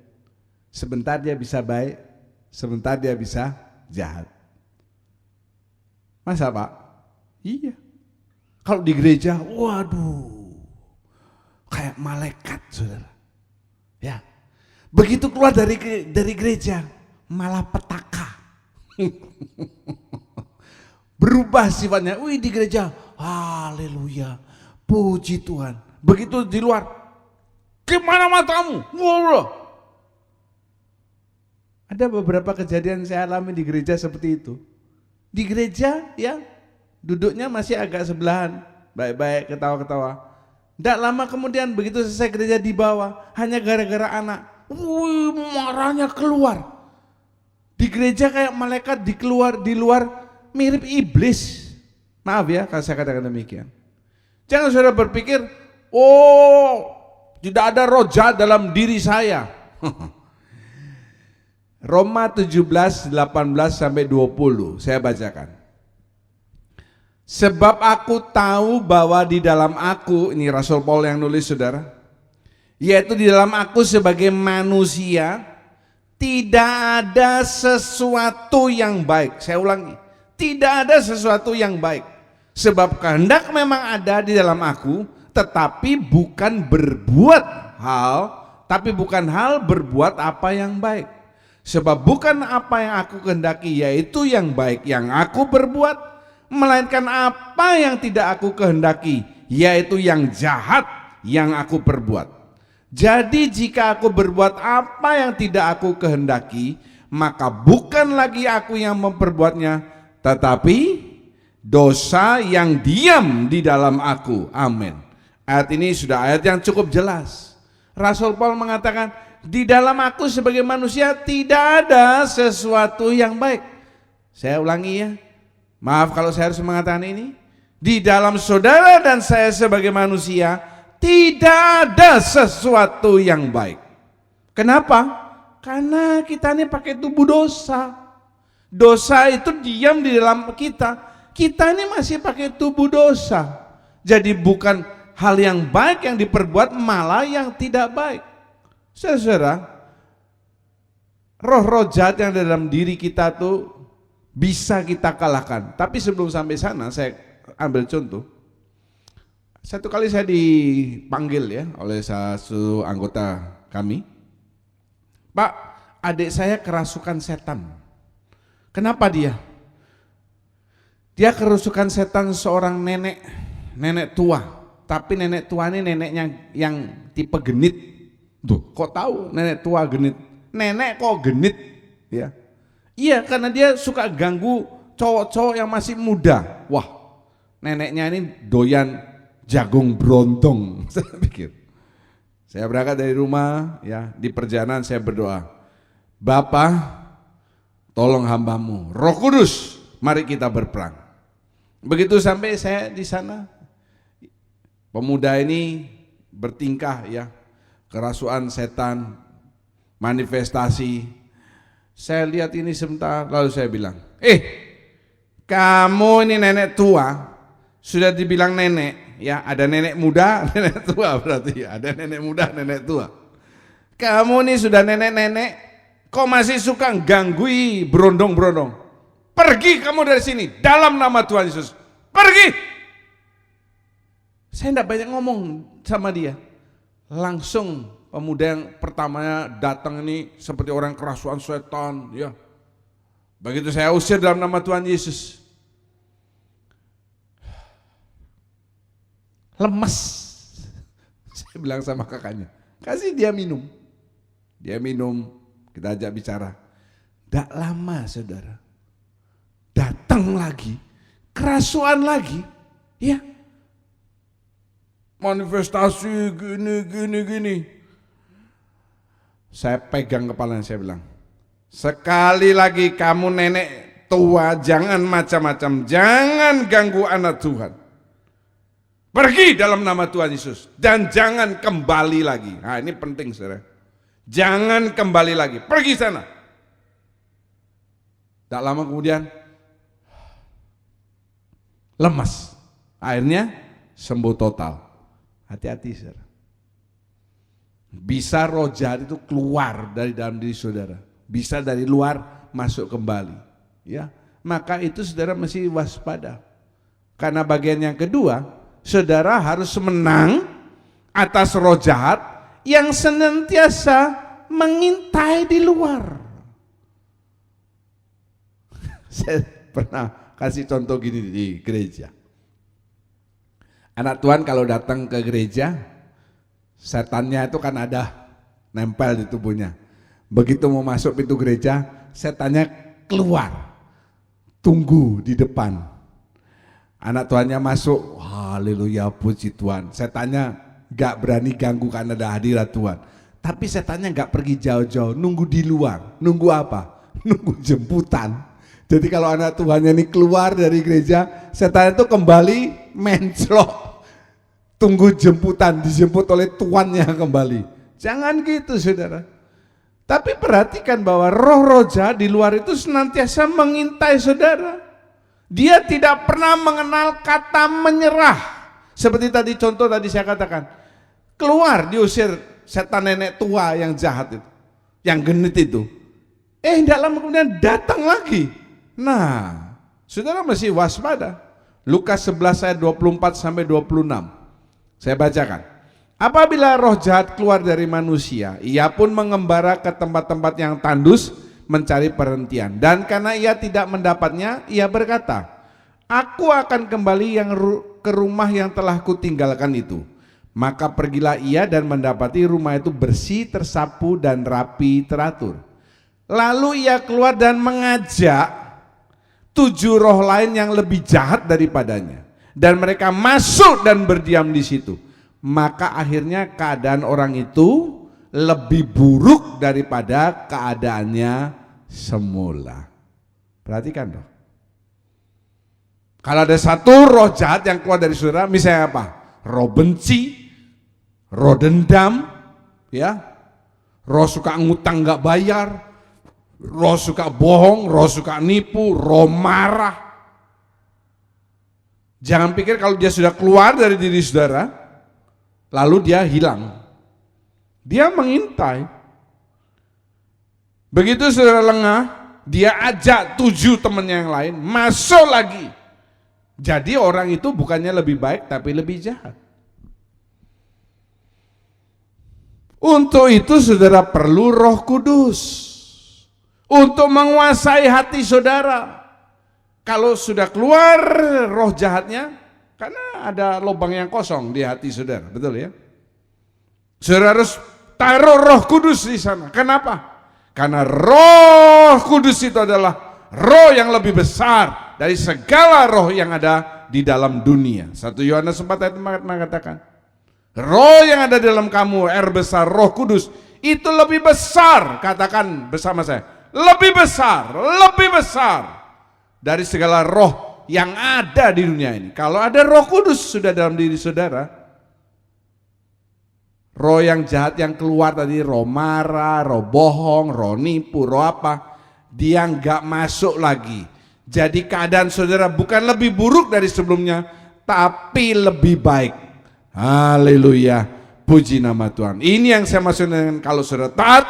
Sebentar dia bisa baik, sebentar dia bisa jahat. Masa Pak? Iya. Kalau di gereja, waduh, kayak malaikat, saudara. Ya, begitu keluar dari gereja, malah petaka. Berubah sifatnya. Wih, di gereja, haleluya, puji Tuhan. Begitu di luar, gimana matamu? Wow. Ada beberapa kejadian saya alami di gereja seperti itu. Di gereja, ya, duduknya masih agak sebelahan, baik-baik, ketawa-ketawa. Tidak lama kemudian begitu selesai gereja di bawah, hanya gara-gara anak, wih, marahnya keluar. Di gereja kayak malaikat, di luar mirip iblis. Maaf ya kalau saya katakan demikian. Jangan saudara berpikir, oh, tidak ada roh jahat dalam diri saya. Roma 17, 18 sampai 20, saya bacakan. Sebab aku tahu bahwa di dalam aku, ini Rasul Paul yang nulis saudara, yaitu di dalam aku sebagai manusia, tidak ada sesuatu yang baik. Saya ulangi, tidak ada sesuatu yang baik. Sebab kehendak memang ada di dalam aku, tetapi bukan berbuat hal, tapi bukan hal berbuat apa yang baik. Sebab bukan apa yang aku kehendaki, yaitu yang baik yang aku berbuat, melainkan apa yang tidak aku kehendaki, yaitu yang jahat yang aku perbuat. Jadi jika aku berbuat apa yang tidak aku kehendaki, maka bukan lagi aku yang memperbuatnya, tetapi dosa yang diam di dalam aku. Amin. Ayat ini sudah ayat yang cukup jelas. Rasul Paul mengatakan, di dalam aku sebagai manusia tidak ada sesuatu yang baik. Saya ulangi ya, maaf kalau saya harus mengatakan ini. Di dalam saudara dan saya sebagai manusia tidak ada sesuatu yang baik. Kenapa? Karena kita ini pakai tubuh dosa. Dosa itu diam di dalam kita. Kita ini masih pakai tubuh dosa. Jadi bukan hal yang baik yang diperbuat, malah yang tidak baik. Saudara, roh-roh jahat yang ada dalam diri kita tuh bisa kita kalahkan. Tapi sebelum sampai sana, saya ambil contoh. Satu kali saya dipanggil ya oleh satu anggota kami. Pak, adik saya kerasukan setan. Kenapa dia? Dia kerasukan setan seorang nenek tua. Tapi nenek tua ini neneknya yang tipe genit. Tuh, kok tahu nenek tua genit? Nenek kok genit? Ya, iya, karena dia suka ganggu cowok-cowok yang masih muda. Wah, neneknya ini doyan jagung brontong. Saya pikir. Saya berangkat dari rumah, ya, di perjalanan saya berdoa, Bapa, tolong hambamu, Roh Kudus, mari kita berperang. Begitu sampai saya di sana, pemuda ini bertingkah, ya, kerasukan setan, manifestasi. Saya lihat ini sebentar, lalu saya bilang, kamu ini nenek tua, sudah dibilang nenek, ya, ada nenek muda, nenek tua berarti, ada nenek muda, nenek tua. Kamu nih sudah nenek-nenek, kok masih suka gangguin berondong-berondong? Pergi kamu dari sini, dalam nama Tuhan Yesus, pergi. Saya tidak banyak ngomong sama dia, langsung pemuda yang pertamanya datang ini seperti orang kerasukan setan, ya. Begitu saya usir dalam nama Tuhan Yesus, lemes. Saya bilang sama kakaknya, kasih dia minum. Dia minum, kita ajak bicara. Tidak lama saudara, datang lagi, kerasuan lagi, ya. Manifestasi gini. Saya pegang kepalanya, saya bilang, sekali lagi kamu nenek tua, jangan macam-macam, jangan ganggu anak Tuhan. Pergi dalam nama Tuhan Yesus dan jangan kembali lagi. Nah, ini penting saudara. Jangan kembali lagi, pergi sana. Tak lama kemudian lemas. Akhirnya sembuh total. Hati-hati saudara. Bisa roh jahat itu keluar dari dalam diri saudara. Bisa dari luar masuk kembali. Ya, maka itu saudara mesti waspada. Karena bagian yang kedua, saudara harus menang atas roh jahat yang senantiasa mengintai di luar. Saya pernah kasih contoh gini di gereja. Anak Tuhan kalau datang ke gereja, setannya itu kan ada nempel di tubuhnya. Begitu mau masuk pintu gereja, setannya keluar, tunggu di depan. Anak Tuhannya masuk, haleluya puji Tuhan. Setannya gak berani ganggu karena ada hadirat Tuhan. Tapi setannya gak pergi jauh-jauh, nunggu di luar. Nunggu apa? Nunggu jemputan. Jadi kalau anak Tuhannya ini keluar dari gereja, setan itu kembali menclok. Tunggu jemputan, dijemput oleh tuannya kembali. Jangan gitu saudara. Tapi perhatikan bahwa roh-roh jahat di luar itu senantiasa mengintai saudara. Dia tidak pernah mengenal kata menyerah. Seperti tadi contoh tadi saya katakan. Keluar diusir setan nenek tua yang jahat itu. Yang genit itu. Tidak lama kemudian datang lagi. Nah, saudara mesti waspada. Lukas 11 ayat 24 sampai 26. Saya bacakan. Apabila roh jahat keluar dari manusia, ia pun mengembara ke tempat-tempat yang tandus mencari perhentian. Dan karena ia tidak mendapatnya, ia berkata, aku akan kembali ke rumah yang telah kutinggalkan itu. Maka pergilah ia dan mendapati rumah itu bersih, tersapu dan rapi teratur. Lalu ia keluar dan mengajak 7 roh lain yang lebih jahat daripadanya. Dan mereka masuk dan berdiam di situ. Maka akhirnya keadaan orang itu lebih buruk daripada keadaannya semula. Perhatikan dong. Kalau ada satu roh jahat yang keluar dari saudara, misalnya apa? Roh benci, roh dendam, ya, roh suka ngutang nggak bayar, roh suka bohong, roh suka nipu, roh marah. Jangan pikir kalau dia sudah keluar dari diri saudara, lalu dia hilang. Dia mengintai. Begitu saudara lengah, dia ajak 7 temannya yang lain masuk lagi. Jadi orang itu bukannya lebih baik tapi lebih jahat. Untuk itu saudara perlu Roh Kudus untuk menguasai hati saudara. Kalau sudah keluar roh jahatnya, karena ada lubang yang kosong di hati saudara, betul ya? Saudara harus taruh Roh Kudus di sana. Kenapa? Karena Roh Kudus itu adalah roh yang lebih besar dari segala roh yang ada di dalam dunia. 1 Yohanes 4 ayat 4 mengatakan, roh yang ada dalam kamu, R besar, Roh Kudus, itu lebih besar, katakan bersama saya, lebih besar dari segala roh yang ada di dunia ini. Kalau ada Roh Kudus sudah dalam diri saudara, roh yang jahat yang keluar tadi, roh marah, roh bohong, roh nipu, roh apa, dia nggak masuk lagi. Jadi keadaan saudara bukan lebih buruk dari sebelumnya, tapi lebih baik. Haleluya, puji nama Tuhan. Ini yang saya maksud dengan kalau saudara taat,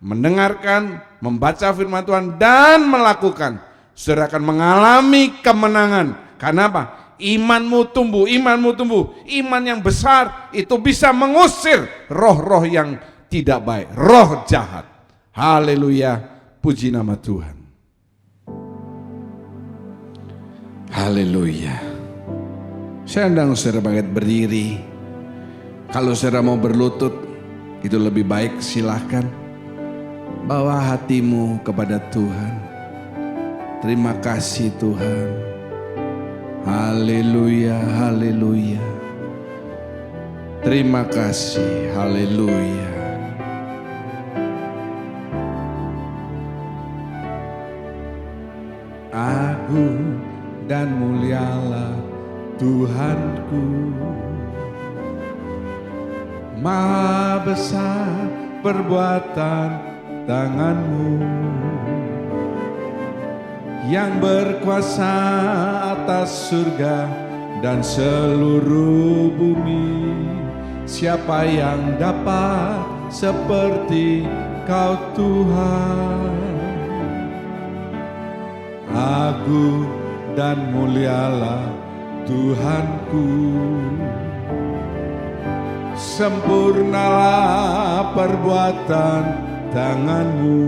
mendengarkan, membaca firman Tuhan dan melakukan, saudara akan mengalami kemenangan. Karena apa? Imanmu tumbuh, imanmu tumbuh. Iman yang besar itu bisa mengusir roh-roh yang tidak baik, roh jahat. Haleluya, puji nama Tuhan. Haleluya. Saya undang saudara bangkit berdiri. Kalau saudara mau berlutut, itu lebih baik, silahkan. Bawa hatimu kepada Tuhan. Terima kasih Tuhan. Haleluya, haleluya. Terima kasih, haleluya. Agung dan mulialah Tuhanku, maha besar perbuatan tanganmu, yang berkuasa atas surga dan seluruh bumi. Siapa yang dapat seperti Kau Tuhan? Agung dan mulialah Tuhanku, sempurnalah perbuatan tanganmu.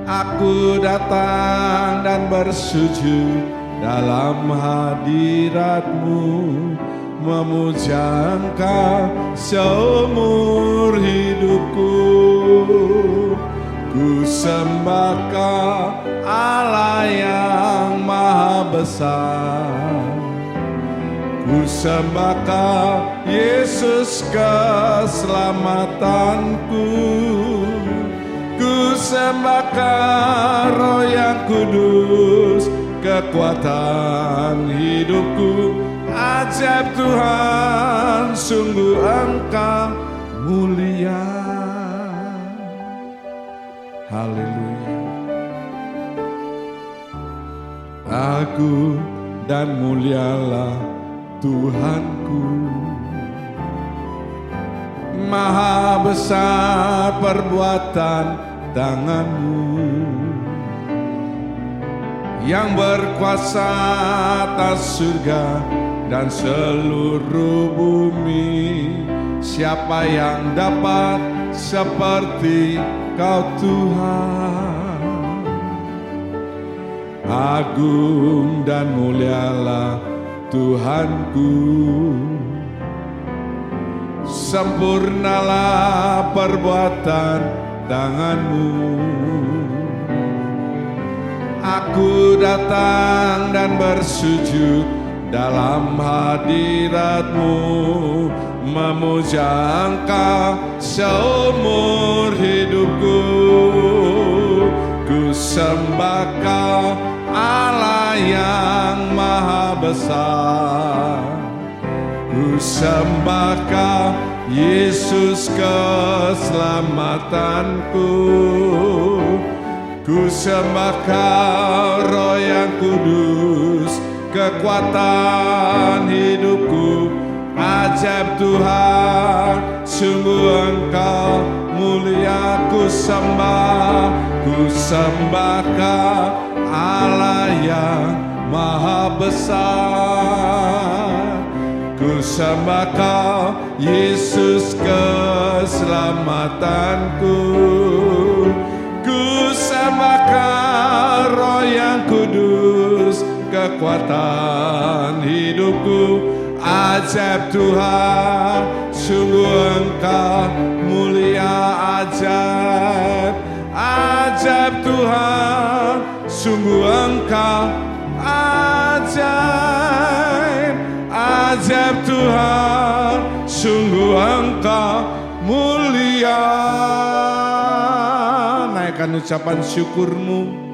Aku datang dan bersujud dalam hadiratmu, memuja Engkau seumur hidupku. Ku sembah Kau Allah yang maha besar. Ku sembah Kau Yesus keselamatanku. Ku sembah Kau Roh yang kudus, kekuatan hidupku. Ajaib Tuhan, sungguh Engkau mulia. Haleluya. Agung dan mulialah Tuhanku, maha besar perbuatan tanganmu, yang berkuasa atas surga dan seluruh bumi. Siapa yang dapat seperti Kau Tuhan? Agung dan mulialah Tuhanku, sempurnalah perbuatan tanganmu. Aku datang dan bersujud dalam hadiratmu, memuja Engkau seumur hidupku. Ku sembah Kau Allah yang maha besar. Ku sembah Kau Yesus keselamatanku. Ku sembah Kau Roh yang kudus, kekuatan hidupku. Ajaib Tuhan, sungguh Engkau mulia. Ku sembah Kau Allah yang maha besar. Ku sembah Kau Yesus keselamatanku. Ku sembah Kau Roh yang kudus, kekuatan hidupku. Ajaib Tuhan, sungguh Engkau mulia. Ajaib Tuhan, sungguh Engkau ajaib Tuhan, sungguh Engkau mulia. Naikkan ucapan syukurmu.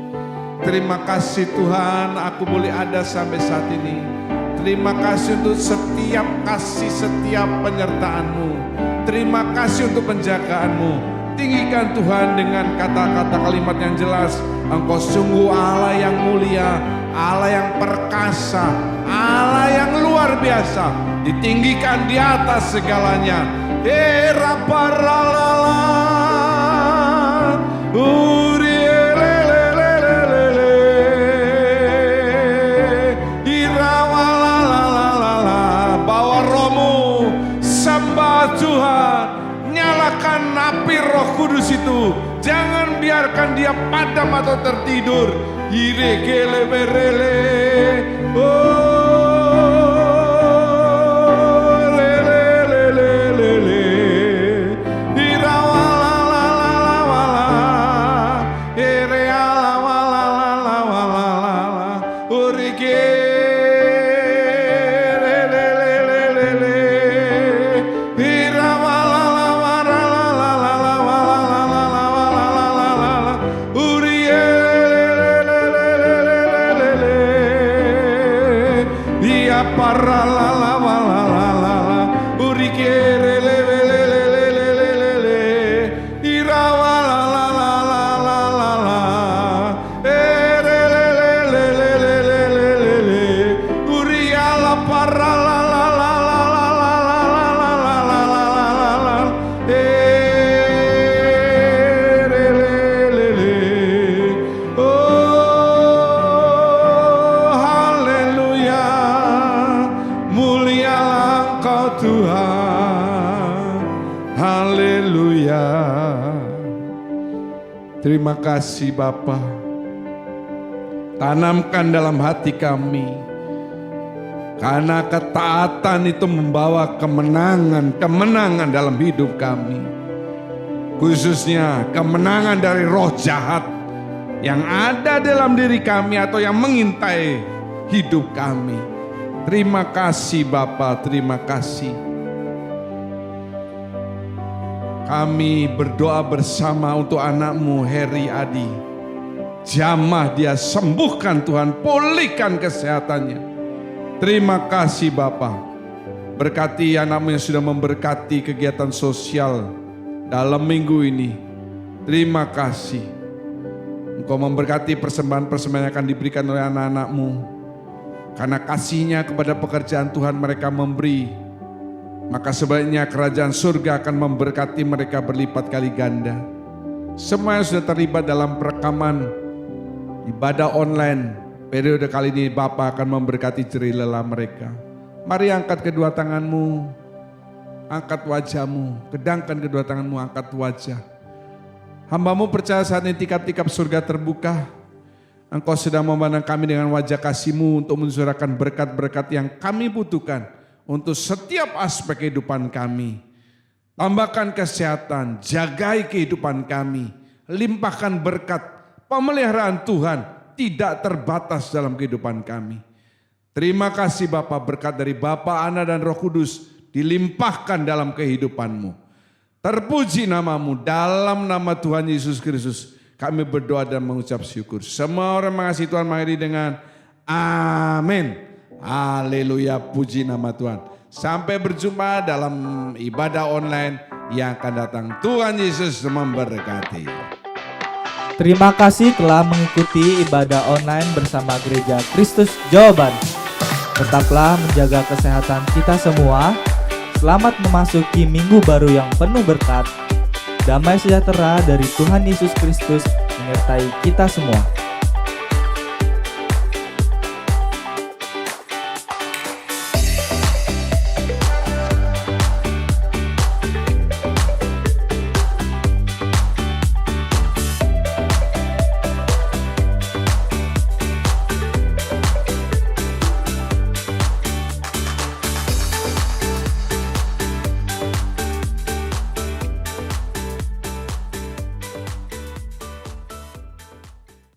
Terima kasih Tuhan, aku boleh ada sampai saat ini. Terima kasih untuk setiap kasih, setiap penyertaan-Mu. Terima kasih untuk penjagaan-Mu. Tinggikan Tuhan dengan kata-kata kalimat yang jelas. Engkau sungguh Allah yang mulia. Allah yang perkasa, Allah yang luar biasa, ditinggikan di atas segalanya. Bawa rohmu, sembah Tuhan, nyalakan api Roh Kudus itu, jangan biarkan dia padam atau tertidur. Terima kasih Bapa. Tanamkan dalam hati kami, karena ketaatan itu membawa kemenangan dalam hidup kami. Khususnya kemenangan dari roh jahat yang ada dalam diri kami atau yang mengintai hidup kami. Terima kasih Bapa, terima kasih. Kami berdoa bersama untuk anakmu Heri Adi. Jamah dia, sembuhkan Tuhan, pulihkan kesehatannya. Terima kasih Bapa. Berkati anakmu yang sudah memberkati kegiatan sosial dalam minggu ini. Terima kasih. Engkau memberkati persembahan-persembahan yang akan diberikan oleh anak-anakmu. Karena kasihnya kepada pekerjaan Tuhan mereka memberi, maka sebaiknya kerajaan surga akan memberkati mereka berlipat kali ganda. Semua yang sudah terlibat dalam perekaman ibadah online periode kali ini, Bapa akan memberkati jerih lelah mereka. Mari angkat kedua tanganmu, angkat wajahmu, kedangkan kedua tanganmu, angkat wajah. Hamba-Mu percaya saat ini tikap-tikap surga terbuka. Engkau sedang memandang kami dengan wajah kasih-Mu untuk mencurahkan berkat-berkat yang kami butuhkan untuk setiap aspek kehidupan kami. Tambahkan kesehatan, jagai kehidupan kami, limpahkan berkat, pemeliharaan Tuhan tidak terbatas dalam kehidupan kami. Terima kasih Bapa, berkat dari Bapa, Anak dan Roh Kudus dilimpahkan dalam kehidupan-Mu. Terpuji nama-Mu, dalam nama Tuhan Yesus Kristus kami berdoa dan mengucap syukur. Semua orang mengasihi Tuhan mengakhiri dengan amin. Haleluya, puji nama Tuhan. Sampai berjumpa dalam ibadah online yang akan datang. Tuhan Yesus memberkati. Terima kasih telah mengikuti ibadah online bersama Gereja Kristus Jawa Barat. Tetaplah menjaga kesehatan kita semua. Selamat memasuki minggu baru yang penuh berkat. Damai sejahtera dari Tuhan Yesus Kristus menyertai kita semua.